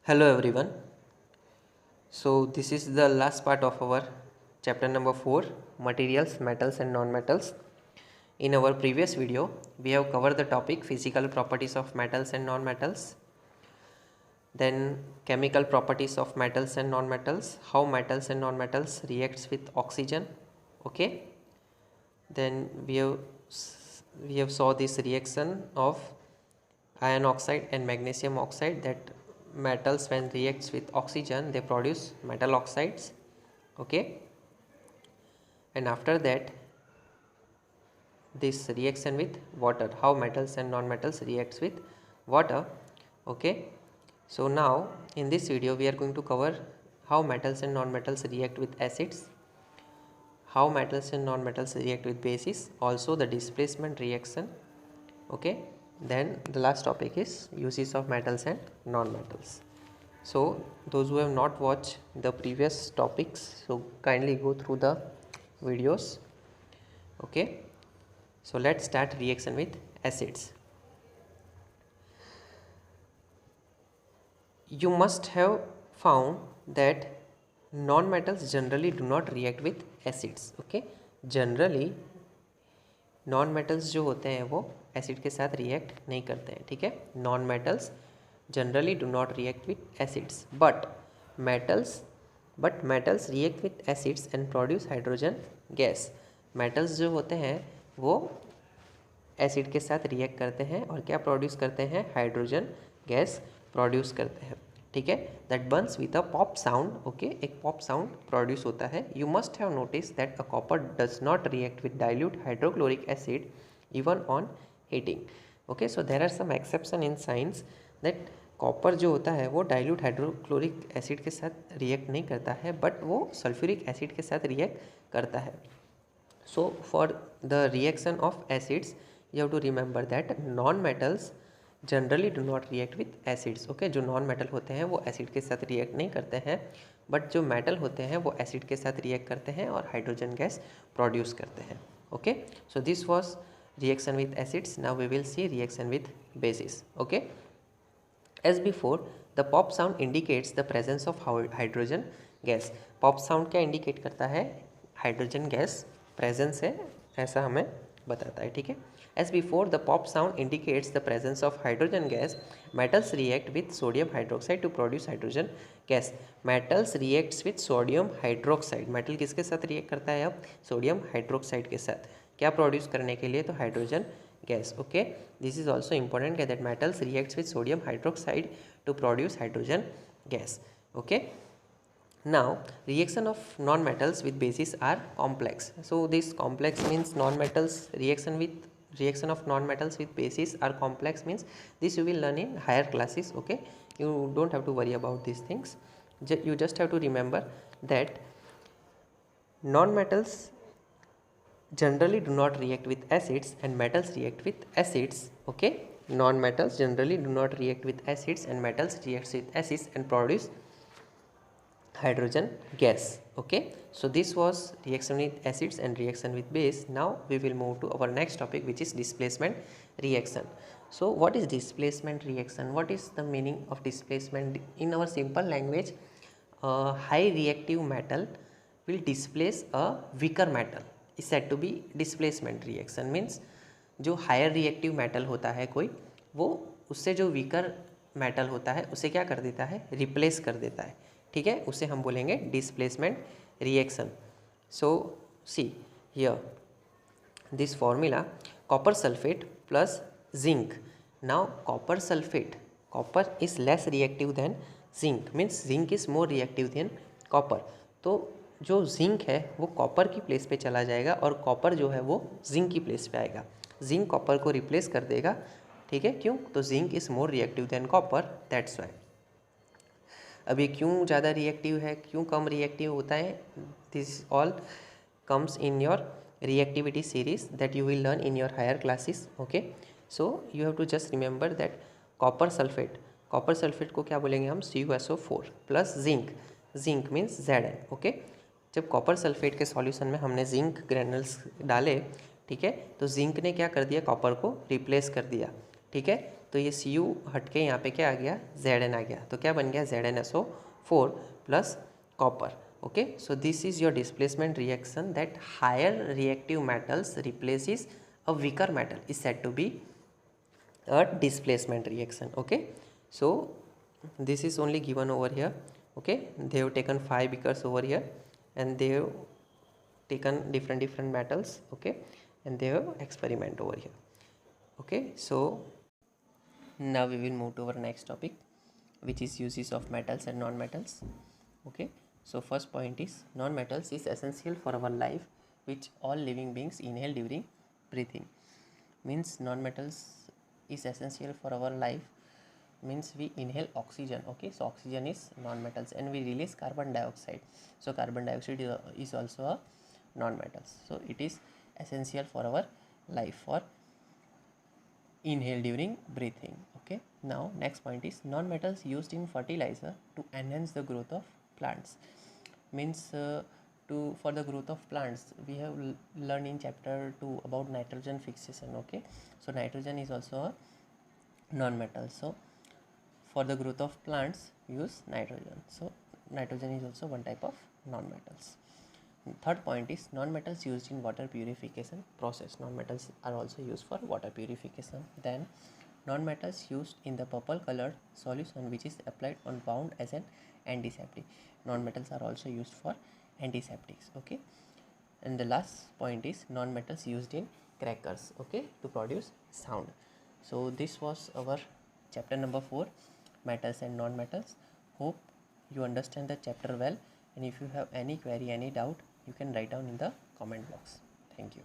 Hello everyone. So this is the last part of our chapter number 4, materials, metals and non-metals. In our previous video, we have covered the topic physical properties of metals and non-metals, then chemical properties of metals and non-metals, how metals and non-metals reacts with oxygen. Okay. Then we have saw this reaction of iron oxide and magnesium oxide, that metals when reacts with oxygen they produce metal oxides. Okay. And after that, this reaction with water, how metals and non-metals reacts with water. Okay. So now in this video we are going to cover how metals and non-metals react with acids, how metals and non-metals react with bases, also the displacement reaction. Okay. Then the last topic is uses of metals and non-metals. So those who have not watched the previous topics, so kindly go through the videos. Okay. So let's start reaction with acids. You must have found that non-metals generally do not react with acids. Okay. Generally non metals जो होते हैं वो acid के साथ react नहीं करते हैं. ठीक है. Non metals generally do not react with acids, but metals react with acids and produce hydrogen gas. Metals जो होते हैं वो एसिड के साथ रिएक्ट करते हैं और क्या प्रोड्यूस करते हैं? हाइड्रोजन गैस प्रोड्यूस करते हैं. ठीक है. That burns with a pop sound. Okay. एक पॉप साउंड प्रोड्यूस होता है. You must have notice that a copper does not react with dilute hydrochloric acid even on heating. Okay. So there are some exception in science that copper जो होता है वो dilute hydrochloric acid के साथ react नहीं करता है, but वो सल्फ्यूरिक एसिड के साथ रिएक्ट करता है. So for the reaction of acids you have to remember that non-metals generally do not react with acids. Okay. जो नॉन मेटल होते हैं वो एसिड के साथ रिएक्ट नहीं करते हैं, बट जो मेटल होते हैं वो एसिड के साथ रिएक्ट करते हैं और हाइड्रोजन गैस प्रोड्यूस करते हैं. Okay. So this was reaction with acids. Now we will see reaction with bases. Okay. As before, the pop sound indicates the presence of hydrogen gas. Pop sound क्या indicate करता है? Hydrogen gas presence है, ऐसा हमें बताता है. ठीक है. As before, the pop sound indicates the presence of hydrogen gas. Metals react with sodium hydroxide to produce hydrogen gas. Metals reacts with sodium hydroxide. Metal किसके साथ रिएक्ट करता है? अब सोडियम हाइड्रोक्साइड के साथ. क्या प्रोड्यूस करने के लिए? तो hydrogen gas. Okay. This is also important that metals reacts with sodium hydroxide to produce hydrogen gas. Okay. Now reaction of non-metals with bases are complex. So this complex means non-metals reaction of non-metals with bases are complex, means this you will learn in higher classes. Okay. You don't have to worry about these things. You just have to remember that non-metals generally do not react with acids and metals react with acids. Okay. Non-metals generally do not react with acids and metals react with acids and produce hydrogen gas. Okay. So this was reaction with acids and reaction with base. Now we will move to our next topic, which is displacement reaction. So what is displacement reaction? What is the meaning of displacement? In our simple language, a high reactive metal will displace a weaker metal is said to be displacement reaction. Means जो higher reactive metal होता है कोई, वो उससे जो weaker metal होता है उसे क्या कर देता है? रिप्लेस कर देता है. ठीक है. उसे हम बोलेंगे displacement reaction. So see here this formula, copper sulphate plus zinc. Now copper sulphate, copper is less reactive than zinc, means zinc is more reactive than copper. तो जो जिंक है वो कॉपर की प्लेस पे चला जाएगा और कॉपर जो है वो जिंक की प्लेस पे आएगा. जिंक कॉपर को रिप्लेस कर देगा. ठीक है. क्यों? तो zinc is more reactive than copper, that's why. अब ये क्यों ज़्यादा रिएक्टिव है, क्यों कम रिएक्टिव होता है? This all comes in your reactivity series that you will learn in your higher classes. Okay. So you have to just remember that copper sulphate को क्या बोलेंगे हम? CuSO4 plus zinc means Zn. Okay. जब copper sulphate के solution में हमने zinc granules डाले, ठीक है, तो जिंक ने क्या कर दिया? कॉपर को रिप्लेस कर दिया. ठीक है, तो ये Cu हट के यहाँ पे क्या आ गया, Zn आ गया, तो क्या बन गया ZnSO4 plus copper. Okay, so this is your displacement reaction that higher reactive metals replaces a weaker metal is said to be a displacement reaction. Okay, so this is only given over here. Okay, they have taken 5 beakers over here and they have taken different metals. Okay, and they have experiment over here. Okay, so now we will move to our next topic, which is uses of metals and non-metals. Okay, so first point is non-metals is essential for our life, which all living beings inhale during breathing. Means non-metals is essential for our life, means we inhale oxygen. Okay, so oxygen is non-metals and we release carbon dioxide. So carbon dioxide is also a non-metals, so it is essential for our life for inhale during breathing. Okay, now next point is non-metals used in fertilizer to enhance the growth of plants. Means for the growth of plants we have learned in chapter 2 about nitrogen fixation. Okay, so nitrogen is also a non-metal, so for the growth of plants use nitrogen, so nitrogen is also one type of non-metals. Third point is non-metals used in water purification process. Non-metals are also used for water purification. Then non-metals used in the purple colored solution which is applied on wound as an antiseptic. Non-metals are also used for antiseptics. Okay, and the last point is non-metals used in crackers. Okay, to produce sound. So this was our chapter number 4, metals and non-metals. Hope you understand the chapter well, and if you have any query, any doubt, you can write down in the comment box. Thank you.